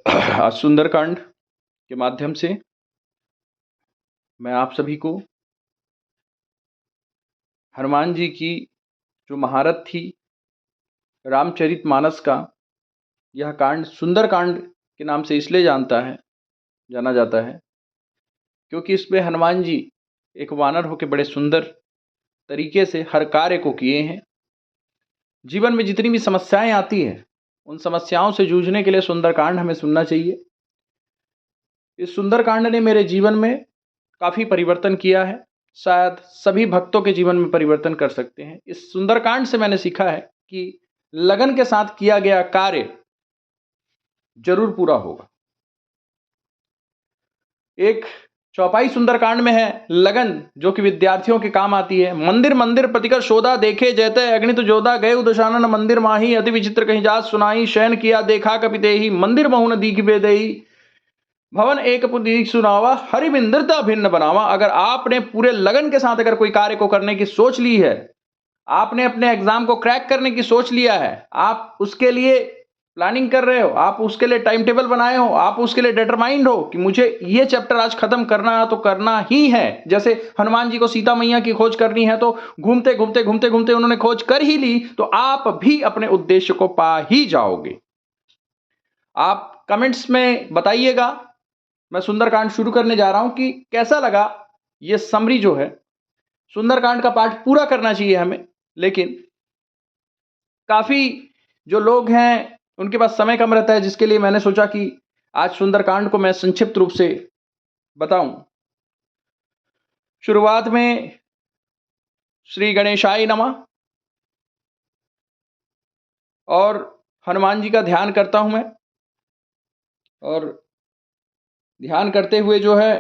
आज सुंदरकांड के माध्यम से मैं आप सभी को हनुमान जी की जो महारत थी रामचरितमानस का, यह कांड सुंदरकांड के नाम से इसलिए जाना जाता है क्योंकि इसमें हनुमान जी एक वानर होकर बड़े सुंदर तरीके से हर कार्य को किए हैं। जीवन में जितनी भी समस्याएं आती हैं उन समस्याओं से जूझने के लिए सुंदरकांड हमें सुनना चाहिए। इस सुंदरकांड ने मेरे जीवन में काफ़ी परिवर्तन किया है, शायद सभी भक्तों के जीवन में परिवर्तन कर सकते हैं। इस सुंदरकांड से मैंने सीखा है कि लगन के साथ किया गया कार्य जरूर पूरा होगा। एक चौपाई सुंदरकांड में है लगन, जो कि विद्यार्थियों के काम आती है। मंदिर मंदिर प्रतिकर शोधा देखे जैते अग्नित जोधा गए दशानन मंदिर माही अति विचित्र कहीं जात सुनाई शयन किया देखा कपितेही मंदिर महु न दीख बेदई भवन एक पुनीक सुनावा हरि बिंदरता भिन्न बनावा। अगर आपने पूरे लगन के साथ अगर कोई कार्य को करने की सोच ली है, आपने अपने एग्जाम को क्रैक करने की सोच लिया है, आप उसके लिए प्लानिंग कर रहे हो, आप उसके लिए टाइम टेबल बनाए हो, आप उसके लिए डिटरमाइंड हो कि मुझे ये चैप्टर आज खत्म करना है तो करना ही है। जैसे हनुमान जी को सीता मैया की खोज करनी है तो घूमते घूमते घूमते घूमते उन्होंने खोज कर ही ली, तो आप भी अपने उद्देश्य को पा ही जाओगे। आप कमेंट्स में बताइएगा। मैं सुंदरकांड शुरू करने जा रहा हूं कि कैसा लगा ये समरी जो है। सुंदरकांड का पाठ पूरा करना चाहिए हमें, लेकिन काफी जो लोग हैं उनके पास समय कम रहता है, जिसके लिए मैंने सोचा कि आज सुंदरकांड को मैं संक्षिप्त रूप से बताऊं। शुरुआत में श्री गणेशाय नमः और हनुमान जी का ध्यान करता हूं मैं, और ध्यान करते हुए जो है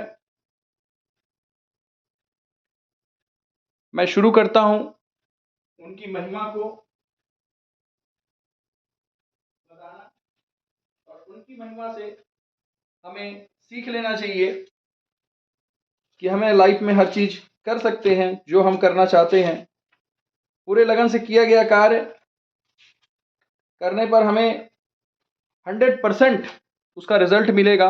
मैं शुरू करता हूं उनकी महिमा को बताना, और उनकी महिमा से हमें सीख लेना चाहिए कि हमें लाइफ में हर चीज कर सकते हैं जो हम करना चाहते हैं। पूरे लगन से किया गया कार्य करने पर हमें 100% उसका रिजल्ट मिलेगा।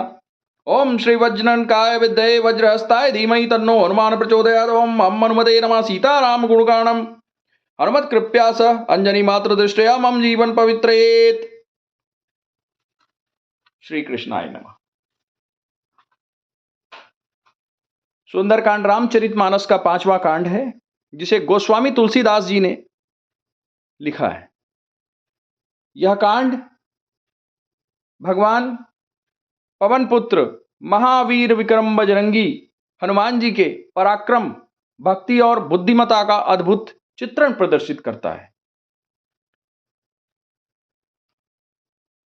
ओम श्री वज्रनकाय विद्महे वज्रहस्ताय धीमहि तन्नो हनुमान प्रचोदयात्। ओम हनुमते नमः सीताराम गुणगानम हनुमत कृपया सह अंजनी मात्र दृष्टया मम जीवन पवित्रेत। श्री कृष्णाय नमः। सुंदरकांड रामचरितमानस का 5वां कांड है, जिसे गोस्वामी तुलसीदास जी ने लिखा है। यह कांड भगवान पवन पुत्र महावीर विक्रम बजरंगी हनुमान जी के पराक्रम, भक्ति और बुद्धिमता का अद्भुत चित्रण प्रदर्शित करता है।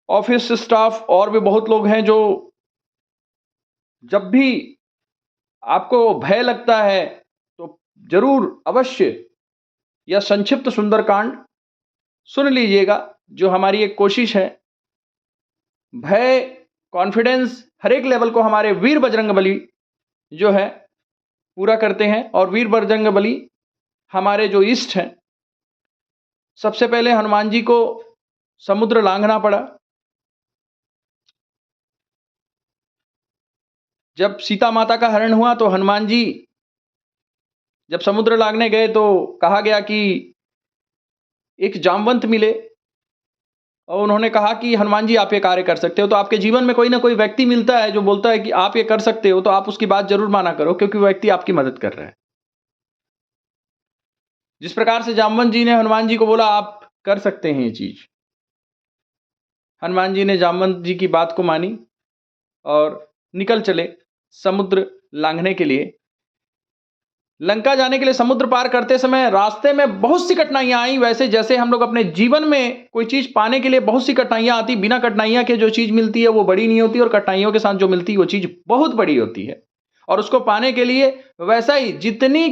ऑफिस स्टाफ और भी बहुत लोग हैं जो जब भी आपको भय लगता है तो जरूर अवश्य यह संक्षिप्त सुंदरकांड सुन लीजिएगा, जो हमारी एक कोशिश है। भय, कॉन्फिडेंस, हर एक लेवल को हमारे वीर बजरंगबली जो है पूरा करते हैं। और वीर बजरंगबली हमारे जो इष्ट हैं। सबसे पहले हनुमान जी को समुद्र लांघना पड़ा। जब सीता माता का हरण हुआ तो हनुमान जी जब समुद्र लांघने गए तो कहा गया कि एक जामवंत मिले, और उन्होंने कहा कि हनुमान जी आप ये कार्य कर सकते हो। तो आपके जीवन में कोई ना कोई व्यक्ति मिलता है जो बोलता है कि आप ये कर सकते हो, तो आप उसकी बात जरूर माना करो, क्योंकि वो व्यक्ति आपकी मदद कर रहा है। जिस प्रकार से जामवंत जी ने हनुमान जी को बोला आप कर सकते हैं ये चीज, हनुमान जी ने जामवंत जी की बात को मानी और निकल चले समुद्र लांघने के लिए। लंका जाने के लिए समुद्र पार करते समय रास्ते में बहुत सी कठिनाइयां आई। वैसे जैसे हम लोग अपने जीवन में कोई चीज पाने के लिए बहुत सी कठिनाइयां आती, बिना कठिनाइयां के जो चीज मिलती है वो बड़ी नहीं होती, और कठिनाइयों के साथ जो मिलती है वो चीज बहुत बड़ी होती है। और उसको पाने के लिए वैसा ही जितनी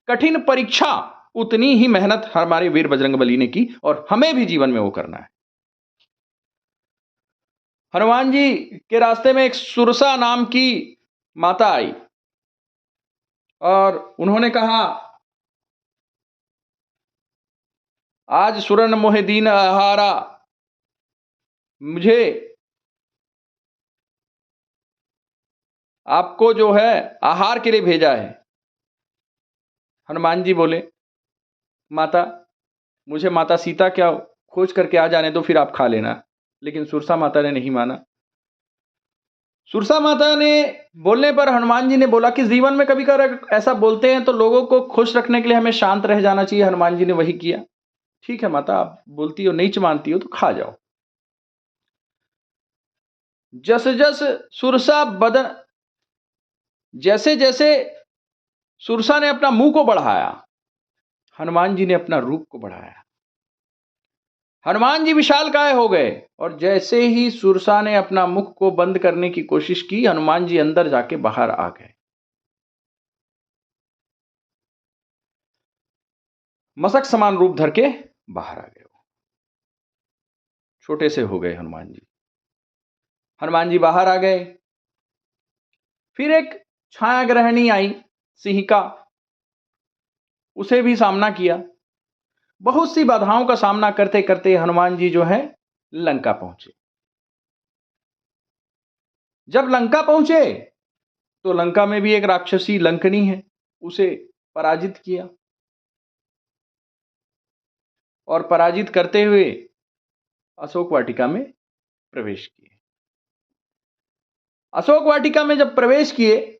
कठिन परीक्षा उतनी ही मेहनत हमारे वीर बजरंगबली ने की, और हमें भी जीवन में वो करना है। हनुमान जी के रास्ते में एक सुरसा नाम की माता आई और उन्होंने कहा आज सुरन मोहे दीन आहारा, मुझे आपको जो है आहार के लिए भेजा है। हनुमान जी बोले, माता, मुझे माता सीता क्या खोज करके आ जाने दो, फिर आप खा लेना। लेकिन सुरसा माता ने नहीं माना। सुरसा माता ने बोलने पर हनुमान जी ने बोला कि जीवन में कभी कभी ऐसा बोलते हैं तो लोगों को खुश रखने के लिए हमें शांत रह जाना चाहिए। हनुमान जी ने वही किया। ठीक है माता, आप बोलती हो, नीच मानती हो तो खा जाओ। जस जस सुरसा बदन जैसे जैसे सुरसा ने अपना मुंह को बढ़ाया, हनुमान जी ने अपना रूप को बढ़ाया। हनुमान जी विशालकाय हो गए और जैसे ही सुरसा ने अपना मुख को बंद करने की कोशिश की, हनुमान जी अंदर जाके बाहर आ गए। मशक समान रूप धर के बाहर आ गए। छोटे से हो गए हनुमान जी। हनुमान जी बाहर आ गए। फिर एक छाया ग्रहणी आई, सिंह का, उसे भी सामना किया। बहुत सी बाधाओं का सामना करते करते हनुमान जी जो है लंका पहुंचे। जब लंका पहुंचे तो लंका में भी एक राक्षसी लंकनी है, उसे पराजित किया और पराजित करते हुए अशोक वाटिका में प्रवेश किए। अशोक वाटिका में जब प्रवेश किए,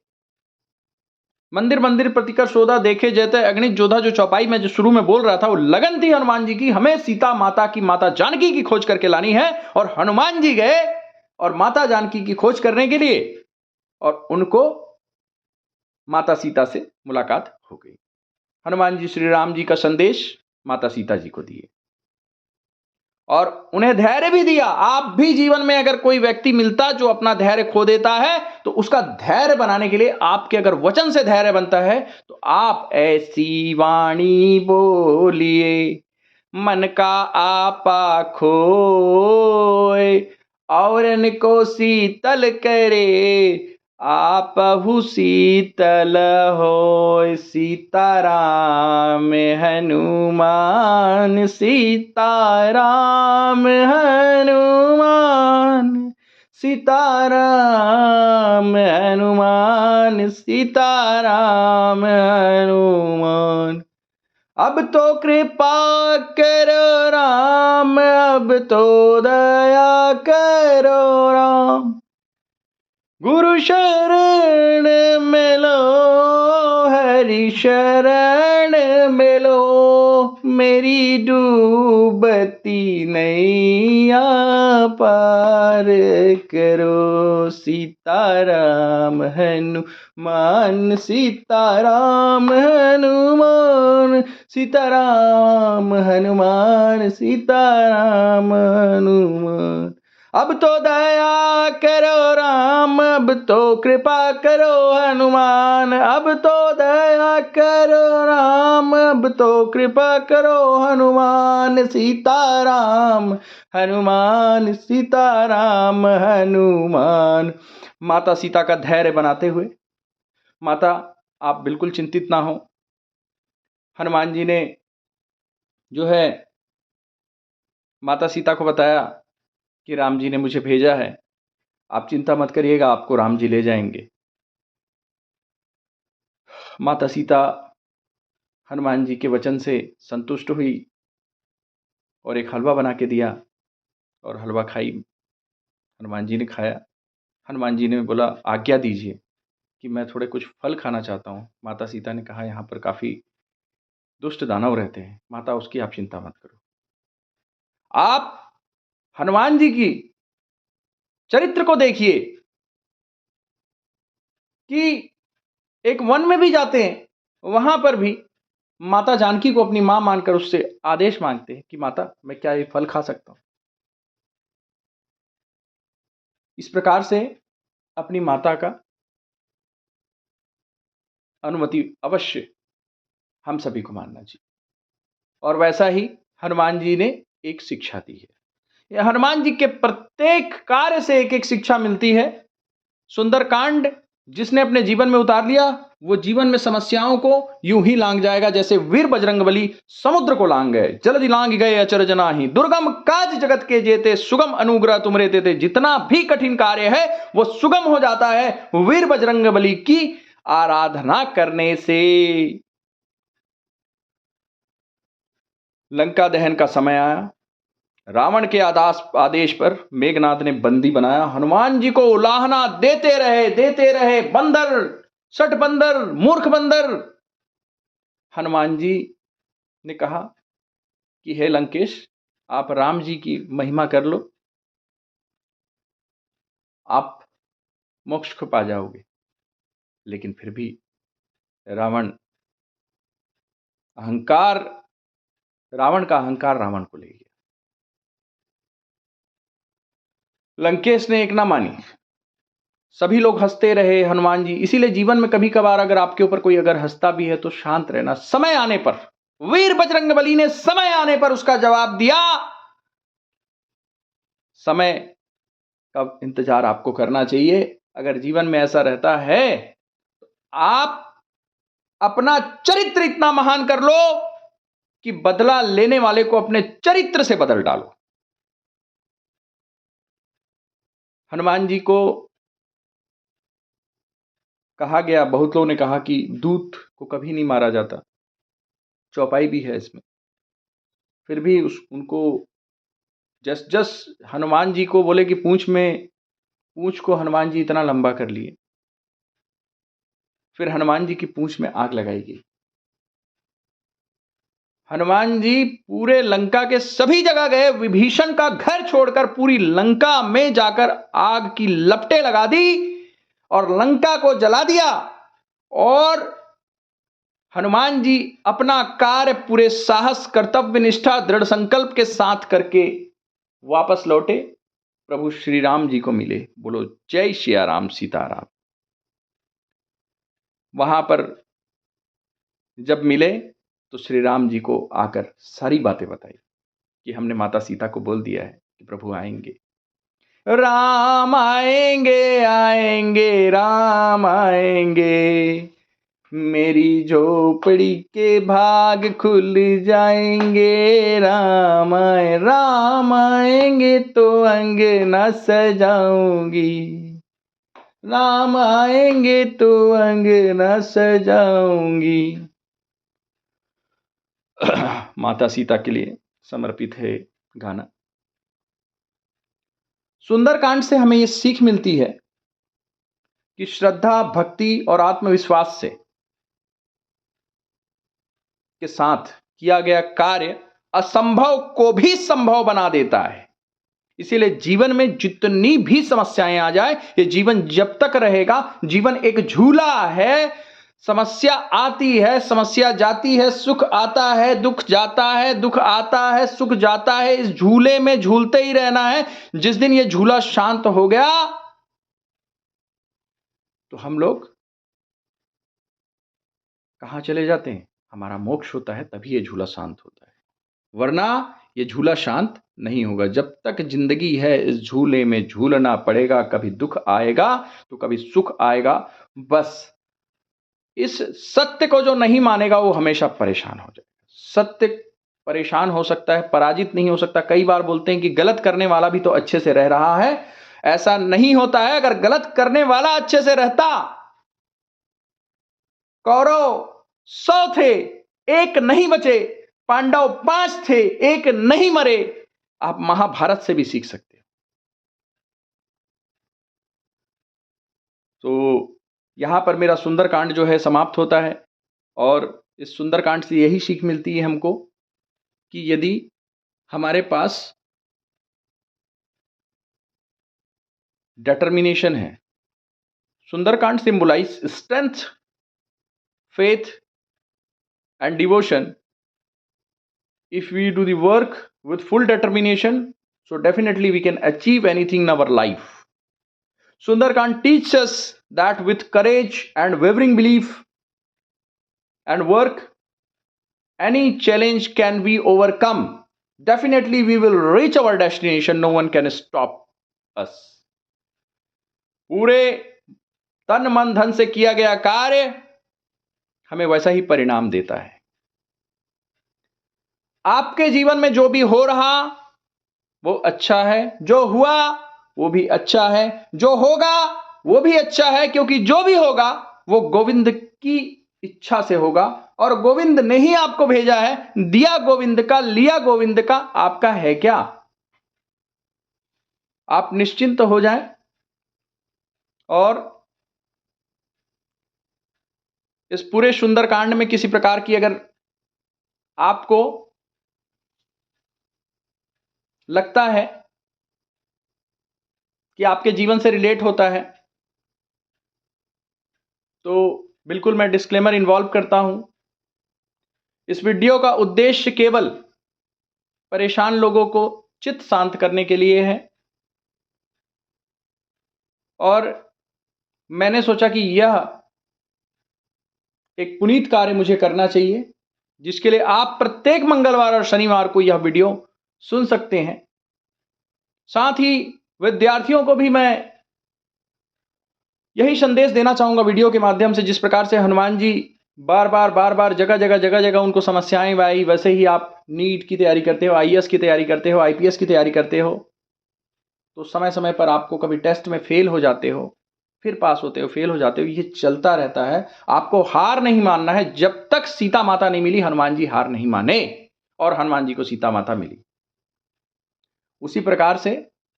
मंदिर मंदिर प्रतिकर शोधा देखे जैते अगणित जोधा, जो चौपाई में जो शुरू में बोल रहा था, वो लगन थी हनुमान जी की, हमें सीता माता की, माता जानकी की खोज करके लानी है। और हनुमान जी गए और माता जानकी की खोज करने के लिए, और उनको माता सीता से मुलाकात हो गई। हनुमान जी श्री राम जी का संदेश माता सीता जी को दिए और उन्हें धैर्य भी दिया। आप भी जीवन में अगर कोई व्यक्ति मिलता जो अपना धैर्य खो देता है, तो उसका धैर्य बनाने के लिए आपके अगर वचन से धैर्य बनता है, तो आप ऐसी वाणी बोलिए, मन का आपा खोए, और इनको शीतल करे, आपहु शीतल होय। सीताराम हनुमान, सीताराम हनुमान, सीताराम हनुमान, सीताराम हनुमान। अब तो कृपा करो राम, अब तो दया करो राम, गुरु शरण मिलो, हरि शरण मिलो, मेरी डूबती नैया पार करो। सीताराम हनुमान, सीताराम हनुमान, सीताराम हनुमान, सीताराम हनुमान। अब तो दया करो राम, अब तो कृपा करो हनुमान, अब तो दया करो राम, अब तो कृपा करो हनुमान। सीताराम हनुमान, सीताराम हनुमान। माता सीता का धैर्य बनाते हुए, माता आप बिल्कुल चिंतित ना हो। हनुमान जी ने जो है माता सीता को बताया कि राम जी ने मुझे भेजा है, आप चिंता मत करिएगा, आपको राम जी ले जाएंगे। माता सीता हनुमान जी के वचन से संतुष्ट हुई और एक हलवा बना के दिया और हलवा खाई। हनुमान जी ने खाया। हनुमान जी ने बोला, आज्ञा दीजिए कि मैं थोड़े कुछ फल खाना चाहता हूँ। माता सीता ने कहा, यहाँ पर काफ़ी दुष्ट दानव रहते हैं। माता, उसकी आप चिंता मत करो। आप हनुमान जी की चरित्र को देखिए कि एक वन में भी जाते हैं, वहां पर भी माता जानकी को अपनी मां मानकर उससे आदेश मांगते हैं कि माता, मैं क्या ये फल खा सकता हूं। इस प्रकार से अपनी माता का अनुमति अवश्य हम सभी को मानना चाहिए। और वैसा ही हनुमान जी ने एक शिक्षा दी है। हनुमान जी के प्रत्येक कार्य से एक एक शिक्षा मिलती है। सुंदरकांड जिसने अपने जीवन में उतार लिया वो जीवन में समस्याओं को यूं ही लांग जाएगा जैसे वीर बजरंगबली समुद्र को लांग गए। जल्दी लांग गए अचरज नाही, दुर्गम काज जगत के जेते, सुगम अनुग्रह तुमरे तेते। जितना भी कठिन कार्य है वो सुगम हो जाता है वीर बजरंगबली की आराधना करने से। लंका दहन का समय आया। रावण के आदेश पर मेघनाथ ने बंदी बनाया। हनुमान जी को उलाहना देते रहे बंदर, सठ बंदर, मूर्ख बंदर। हनुमान जी ने कहा कि हे लंकेश, आप राम जी की महिमा कर लो, आप मोक्ष को पा जाओगे। लेकिन फिर भी रावण का अहंकार रावण को ले गया। लंकेश ने एक ना मानी। सभी लोग हंसते रहे। हनुमान जी, इसीलिए जीवन में कभी कभार अगर आपके ऊपर कोई अगर हंसता भी है तो शांत रहना। समय आने पर, वीर बजरंगबली ने समय आने पर उसका जवाब दिया। समय का इंतजार आपको करना चाहिए। अगर जीवन में ऐसा रहता है तो आप अपना चरित्र इतना महान कर लो कि बदला लेने वाले को अपने चरित्र से बदल डालो। हनुमान जी को कहा गया, बहुत लोगों ने कहा कि दूत को कभी नहीं मारा जाता, चौपाई भी है इसमें। फिर भी उनको जस हनुमान जी को बोले कि पूंछ को हनुमान जी इतना लंबा कर लिए। फिर हनुमान जी की पूंछ में आग लगाई गई। हनुमान जी पूरे लंका के सभी जगह गए। विभीषण का घर छोड़कर पूरी लंका में जाकर आग की लपटें लगा दी और लंका को जला दिया। और हनुमान जी अपना कार्य पूरे साहस, कर्तव्य निष्ठा, दृढ़ संकल्प के साथ करके वापस लौटे, प्रभु श्री राम जी को मिले। बोलो जय सिया राम, सीताराम। वहां पर जब मिले तो श्री राम जी को आकर सारी बातें बताई कि हमने माता सीता को बोल दिया है कि प्रभु आएंगे, राम आएंगे आएंगे राम आएंगे, मेरी झोपड़ी के भाग खुल जाएंगे, राम आएंगे तो अंगना सजाऊंगी, राम आएंगे तो अंगना सजाऊंगी। माता सीता के लिए समर्पित है गाना। सुंदरकांड से हमें यह सीख मिलती है कि श्रद्धा, भक्ति और आत्मविश्वास से के साथ किया गया कार्य असंभव को भी संभव बना देता है। इसीलिए जीवन में जितनी भी समस्याएं आ जाए, ये जीवन जब तक रहेगा, जीवन एक झूला है। समस्या आती है, समस्या जाती है, सुख आता है, दुख जाता है, दुख आता है, सुख जाता है। इस झूले में झूलते ही रहना है। जिस दिन ये झूला शांत हो गया तो हम लोग कहां चले जाते हैं? हमारा मोक्ष होता है, तभी ये झूला शांत होता है, वरना ये झूला शांत नहीं होगा। जब तक जिंदगी है इस झूले में झूलना पड़ेगा। कभी दुख आएगा तो कभी सुख आएगा। बस इस सत्य को जो नहीं मानेगा वो हमेशा परेशान हो जाएगा। सत्य परेशान हो सकता है, पराजित नहीं हो सकता। कई बार बोलते हैं कि गलत करने वाला भी तो अच्छे से रह रहा है। ऐसा नहीं होता है। अगर गलत करने वाला अच्छे से रहता, कौरव 100 थे, एक नहीं बचे, पांडव 5 थे, एक नहीं मरे। आप महाभारत से भी सीख सकते हो। तो यहां पर मेरा सुंदरकांड जो है समाप्त होता है। और इस सुंदरकांड से यही सीख मिलती है हमको कि यदि हमारे पास डिटर्मिनेशन है, Sundarkand symbolise strength, faith and devotion. If we do the work with full determination, so definitely we can achieve anything in our life. Sundarkand teaches us that with courage and wavering belief and work, any challenge can be overcome. Definitely we will reach our destination. No one can stop us. पूरे तन मन धन से किया गया कार्य हमें वैसा ही परिणाम देता है। आपके जीवन में जो भी हो रहा वो अच्छा है, जो हुआ वो भी अच्छा है, जो होगा वो भी अच्छा है, क्योंकि जो भी होगा वो गोविंद की इच्छा से होगा और गोविंद ने ही आपको भेजा है। दिया गोविंद का, लिया गोविंद का, आपका है क्या? आप निश्चिंत हो जाएं और इस पूरे सुंदरकांड में किसी प्रकार की अगर आपको लगता है कि आपके जीवन से रिलेट होता है तो बिल्कुल मैं डिस्क्लेमर इन्वॉल्व करता हूं। इस वीडियो का उद्देश्य केवल परेशान लोगों को चित्त शांत करने के लिए है और मैंने सोचा कि यह एक पुनीत कार्य मुझे करना चाहिए, जिसके लिए आप प्रत्येक मंगलवार और शनिवार को यह वीडियो सुन सकते हैं। साथ ही विद्यार्थियों को भी मैं यही संदेश देना चाहूंगा वीडियो के माध्यम से, जिस प्रकार से हनुमान जी बार बार जगह जगह उनको समस्याएं आई, वैसे ही आप नीट की तैयारी करते हो, आईएएस की तैयारी करते हो, आईपीएस की तैयारी करते हो, तो समय समय पर आपको कभी टेस्ट में फेल हो जाते हो, फिर पास होते हो, फेल हो जाते हो, ये चलता रहता है। आपको हार नहीं मानना है। जब तक सीता माता नहीं मिली हनुमान जी हार नहीं माने और हनुमान जी को सीता माता मिली। उसी प्रकार से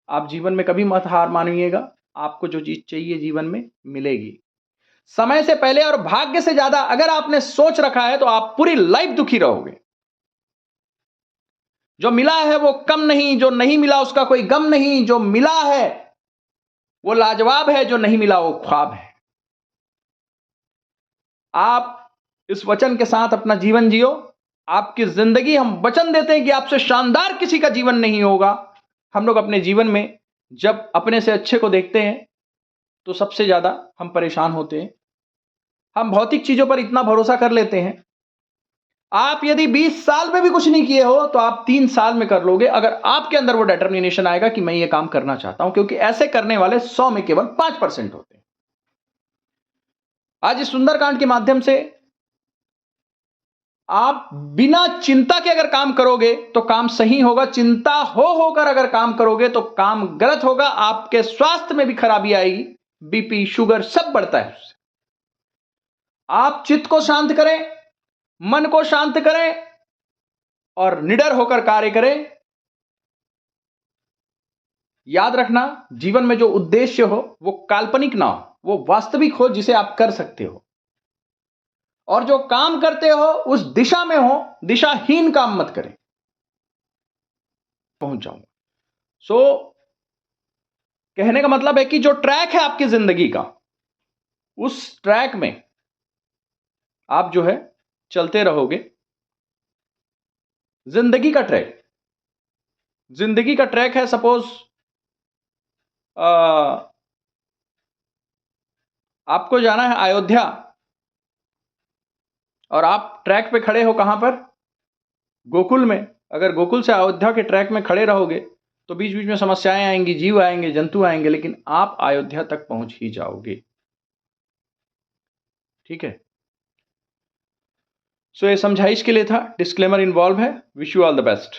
आप जीवन में कभी मत हार मानिएगा। आपको जो चीज चाहिए जीवन में मिलेगी समय से पहले और भाग्य से ज्यादा। अगर आपने सोच रखा है तो आप पूरी लाइफ दुखी रहोगे। जो मिला है वो कम नहीं, जो नहीं मिला उसका कोई गम नहीं, जो मिला है वो लाजवाब है, जो नहीं मिला वो ख्वाब है। आप इस वचन के साथ अपना जीवन जियो। आपकी जिंदगी, हम वचन देते हैं कि आपसे शानदार किसी का जीवन नहीं होगा। हम लोग अपने जीवन में जब अपने से अच्छे को देखते हैं तो सबसे ज्यादा हम परेशान होते हैं। हम भौतिक चीजों पर इतना भरोसा कर लेते हैं। आप यदि 20 साल में भी कुछ नहीं किए हो तो आप 3 साल में कर लोगे, अगर आपके अंदर वो डिटर्मिनेशन आएगा कि मैं ये काम करना चाहता हूं, क्योंकि ऐसे करने वाले 100 में केवल 5% होते हैं। आज इस सुंदरकांड के माध्यम से आप बिना चिंता के अगर काम करोगे तो काम सही होगा। चिंता होकर अगर काम करोगे तो काम गलत होगा। आपके स्वास्थ्य में भी खराबी आएगी, बीपी शुगर सब बढ़ता है उससे। आप चित्त को शांत करें, मन को शांत करें और निडर होकर कार्य करें। याद रखना, जीवन में जो उद्देश्य हो वो काल्पनिक ना हो, वो वास्तविक हो, जिसे आप कर सकते हो। और जो काम करते हो उस दिशा में हो, दिशाहीन काम मत करें। पहुंच जाऊंगा। कहने का मतलब है कि जो ट्रैक है आपकी जिंदगी का, उस ट्रैक में आप जो है चलते रहोगे। जिंदगी का ट्रैक है, सपोज आपको जाना है अयोध्या और आप ट्रैक पे खड़े हो, कहां पर? गोकुल में। अगर गोकुल से अयोध्या के ट्रैक में खड़े रहोगे तो बीच बीच में समस्याएं आएंगी, जीव आएंगे, जंतु आएंगे, लेकिन आप अयोध्या तक पहुंच ही जाओगे। ठीक है। ये समझाइश के लिए था, डिस्क्लेमर इन्वॉल्व है। Wish you all the best.